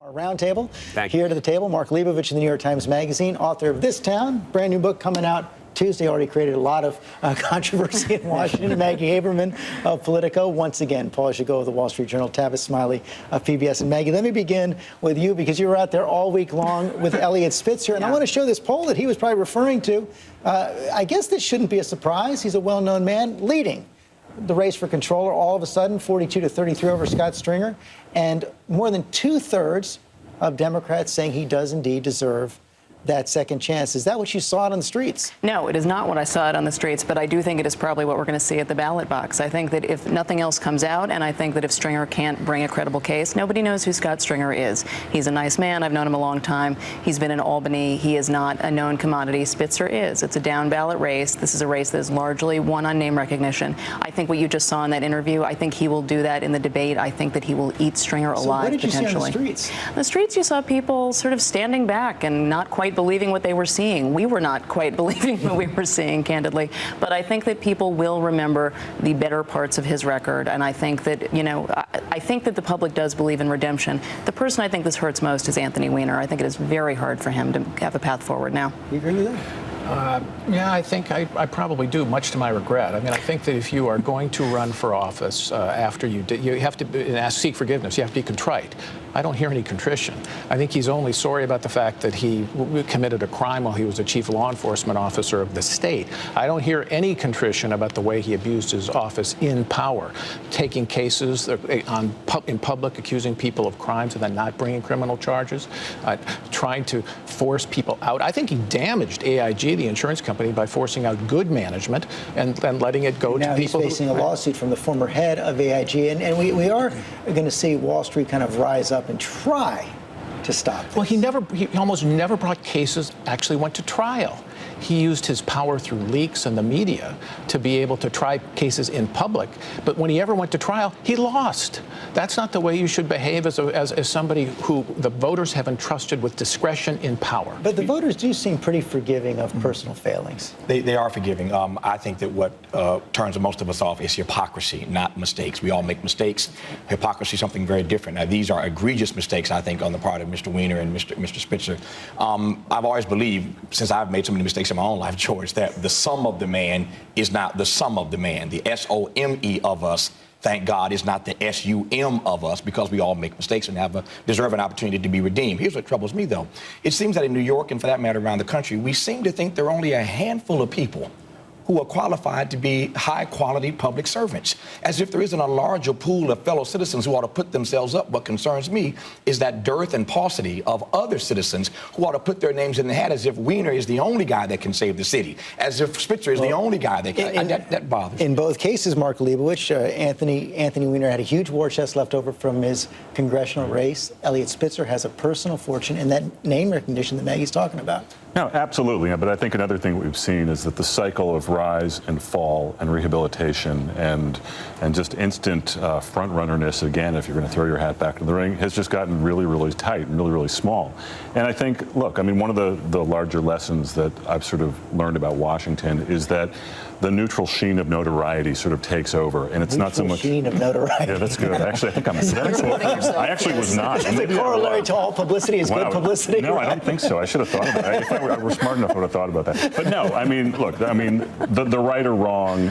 Our roundtable. Thank you. Here to the table, Mark Leibovich of the New York Times Magazine, author of This Town, brand new book coming out Tuesday, already created a lot of controversy in Washington. Maggie Haberman of Politico. Once again, Paul Gigot of the Wall Street Journal, Tavis, Smiley of PBS. And Maggie, let me begin with you because you were out there all week long with Eliot Spitzer. And I want to show this poll that he was probably referring to. I guess this shouldn't be a surprise. He's a well-known man leading the race for controller all of a sudden, 42 to 33 over Scott Stringer. And more than 2/3 of Democrats saying he does indeed deserve that second chance. Is that what you saw on the streets? No, it is not what I saw it on the streets, but I do think it is probably what we're going to see at the ballot box. I think that if nothing else comes out, and I think that if Stringer can't bring a credible case, nobody knows who Scott Stringer is. He's a nice man. I've known him a long time. He's been in Albany. He is not a known commodity. Spitzer is. It's a down ballot race. This is a race that is largely won on name recognition. I think what you just saw in that interview, I think he will do that in the debate. I think that he will eat Stringer alive, potentially. potentially. So what did you see on the streets? On the streets, you saw people sort of standing back and not quite believing what they were seeing. We were not quite believing what we were seeing, candidly. But I think that people will remember the better parts of his record. And I think that, I think that the public does believe in redemption. The person I think this hurts most is Anthony Weiner. I think it is very hard for him to have a path forward now. You agree with that? Yeah, I think I probably do, much to my regret. I mean, I think that if you are going to run for office after you have to seek forgiveness. You have to be contrite. I don't hear any contrition. I think he's only sorry about the fact that he committed a crime while he was a chief law enforcement officer of the state. I don't hear any contrition about the way he abused his office in power, taking cases in public, accusing people of crimes and then not bringing criminal charges, trying to force people out. I think he damaged AIG, the insurance company, by forcing out good management and letting it go to people. Now he's facing a lawsuit from the former head of AIG, and we are going to see Wall Street kind of rise up and try to stop this. Well, he almost never brought cases actually went to trial. He used his power through leaks and the media to be able to try cases in public. But when he ever went to trial, he lost. That's not the way you should behave as somebody who the voters have entrusted with discretion in power. But the voters do seem pretty forgiving of personal failings. They are forgiving. I think that what turns most of us off is hypocrisy, not mistakes. We all make mistakes. Hypocrisy is something very different. Now, these are egregious mistakes, I think, on the part of Mr. Weiner and Mr. Spitzer. I've always believed, since I've made so many mistakes in my own life, George, that the sum of the man is not the sum of the man. The SOME of us, thank God, is not the SUM of us, because we all make mistakes and deserve an opportunity to be redeemed. Here's what troubles me, though. It seems that in New York, and for that matter around the country, we seem to think there are only a handful of people who are qualified to be high-quality public servants, as if there isn't a larger pool of fellow citizens who ought to put themselves up. What concerns me is that dearth and paucity of other citizens who ought to put their names in the hat, as if Weiner is the only guy that can save the city, as if Spitzer is the only guy that can. That bothers me. In both cases, Mark Leibovich, Anthony Weiner had a huge war chest left over from his congressional race. Eliot Spitzer has a personal fortune in that name recognition that Maggie's talking about. No, absolutely. But I think another thing we've seen is that the cycle of rise and fall and rehabilitation and just instant front-runnerness, again, if you're going to throw your hat back in the ring, has just gotten really, really tight and really, really small. And I think, look, I mean, one of the larger lessons that I've sort of learned about Washington is that the neutral sheen of notoriety sort of takes over, and it's not so much sheen of notoriety. Yeah, that's good. Actually, I think I'm I actually was not. Is it corollary to all publicity is good publicity? No, I don't think so. I should have thought about it. If I were smart enough, I would have thought about that. But no, I mean, look, I mean, the right or wrong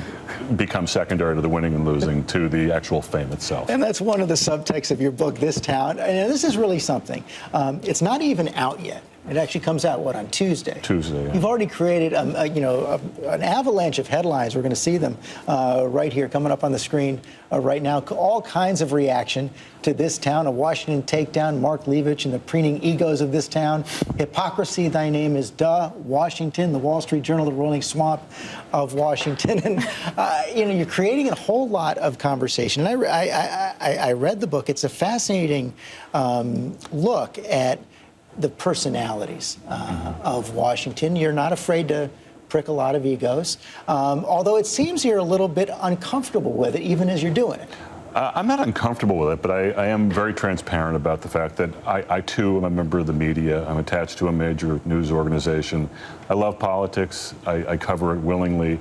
becomes secondary to the winning and losing, to the actual fame itself. And that's one of the subtexts of your book, This Town. And this is really something. It's not even out yet. It actually comes out, on Tuesday? Tuesday, yeah. You've already created, an avalanche of headlines. We're going to see them right here coming up on the screen right now. All kinds of reaction to This Town, a Washington takedown, Mark Leibovich and the preening egos of this town. Hypocrisy, thy name is duh. Washington, the Wall Street Journal, the rolling swamp of Washington. And, you're creating a whole lot of conversation. And I read the book. It's a fascinating look at the personalities of Washington. You're not afraid to prick a lot of egos, although it seems you're a little bit uncomfortable with it, even as you're doing it. I'm not uncomfortable with it, but I am very transparent about the fact that I too am a member of the media. I'm attached to a major news organization. I love politics. I cover it willingly.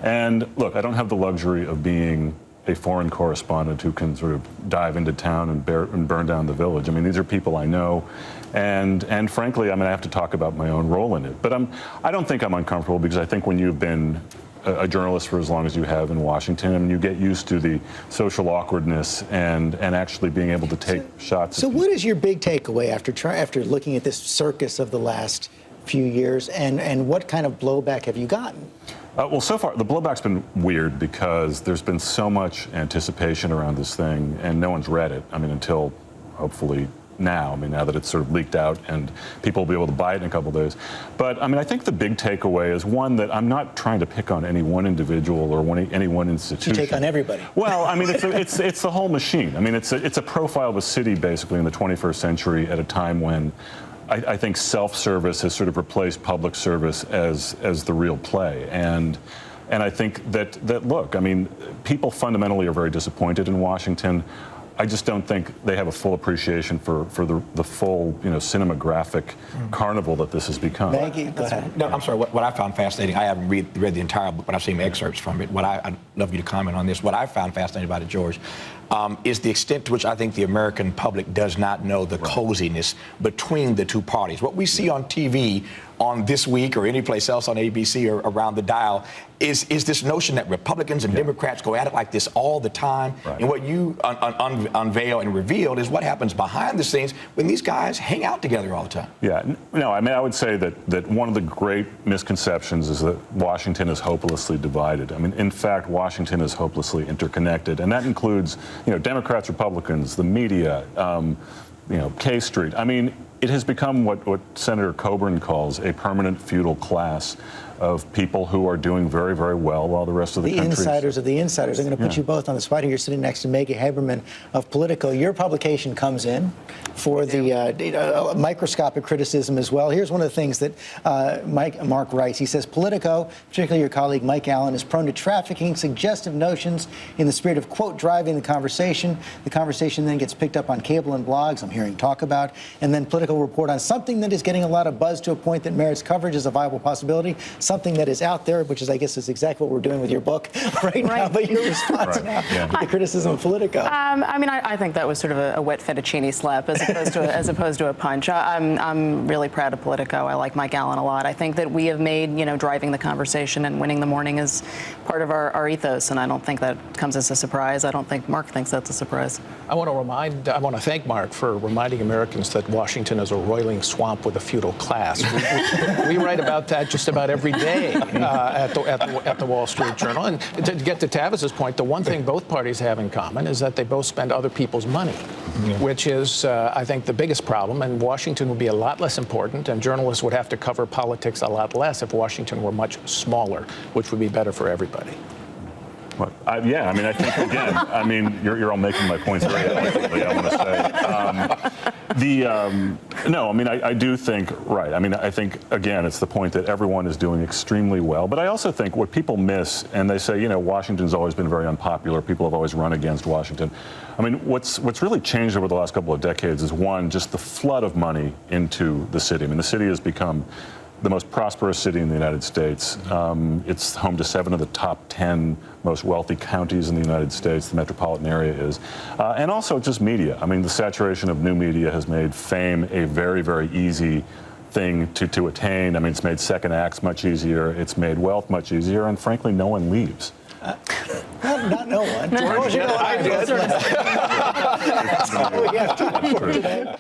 And look, I don't have the luxury of being a foreign correspondent who can sort of dive into town and burn down the village. I mean, these are people I know, and frankly, I mean, I have to talk about my own role in it. But I don't think I'm uncomfortable, because I think when you've been a journalist for as long as you have in Washington, and you get used to the social awkwardness and actually being able to take shots. So what is your big takeaway after looking at this circus of the last few years, and what kind of blowback have you gotten? Well, so far, the blowback's been weird because there's been so much anticipation around this thing, and no one's read it. I mean, until hopefully now. I mean, now that it's sort of leaked out and people will be able to buy it in a couple of days. But I mean, I think the big takeaway is one that I'm not trying to pick on any one individual or any one institution. You take on everybody. Well, I mean, it's the whole machine. I mean, it's a profile of a city basically in the 21st century at a time when I think self-service has sort of replaced public service as the real play. And I think that look, I mean, people fundamentally are very disappointed in Washington. I just don't think they have a full appreciation for the full, cinematographic carnival that this has become. Maggie, go ahead. No, I'm sorry. What I found fascinating, I haven't read the entire book, but I've seen excerpts from it. I'd love you to comment on this. What I found fascinating about it, George, is the extent to which I think the American public does not know the coziness between the two parties. What we see on TV on This Week or any place else on ABC or around the dial is this notion that Republicans and Democrats go at it like this all the time. Right. And what you unveil and revealed is what happens behind the scenes when these guys hang out together all the time. Yeah, no, I mean, I would say that one of the great misconceptions is that Washington is hopelessly divided. I mean, in fact, Washington is hopelessly interconnected, and that includes, Democrats, Republicans, the media, K Street. I mean, it has become what Senator Coburn calls a permanent feudal class of people who are doing very, very well while the rest of the country. The insiders of the insiders. I'm going to put you both on the spot here. You're sitting next to Maggie Haberman of Politico. Your publication comes in for the microscopic criticism as well. Here's one of the things that Mark writes. He says, Politico, particularly your colleague Mike Allen, is prone to trafficking suggestive notions in the spirit of, quote, driving the conversation. The conversation then gets picked up on cable and blogs, I'm hearing talk about, and then Politico report on something that is getting a lot of buzz to a point that merits coverage as a viable possibility, something that is out there, which is, I guess, is exactly what we're doing with your book right now. But your response now to the criticism of Politico. I mean, I think that was sort of a wet fettuccine slap as opposed to a punch. I'm really proud of Politico. I like Mike Allen a lot. I think that we have made, driving the conversation and winning the morning is part of our ethos, and I don't think that comes as a surprise. I don't think Mark thinks that's a surprise. I want to thank Mark for reminding Americans that Washington is a roiling swamp with a feudal class. We write about that just about every day at the Wall Street Journal. And to get to Tavis's point, the one thing both parties have in common is that they both spend other people's money, which is, I think, the biggest problem. And Washington would be a lot less important, and journalists would have to cover politics a lot less if Washington were much smaller, which would be better for everybody. Yeah, I mean, I think, again, you're all making my points very eloquently, I want to say. No, I mean, I do think, right. I mean, I think, again, it's the point that everyone is doing extremely well. But I also think what people miss, and they say, Washington's always been very unpopular. People have always run against Washington. I mean, what's really changed over the last couple of decades is, one, just the flood of money into the city. I mean, the city has become the most prosperous city in the United States. It's home to 7 of the top 10 most wealthy counties in the United States, the metropolitan area is. And also just media. I mean, the saturation of new media has made fame a very, very easy thing to attain. I mean, it's made second acts much easier. It's made wealth much easier. And frankly, no one leaves. Not no one. George, I did. That's all we have time for today.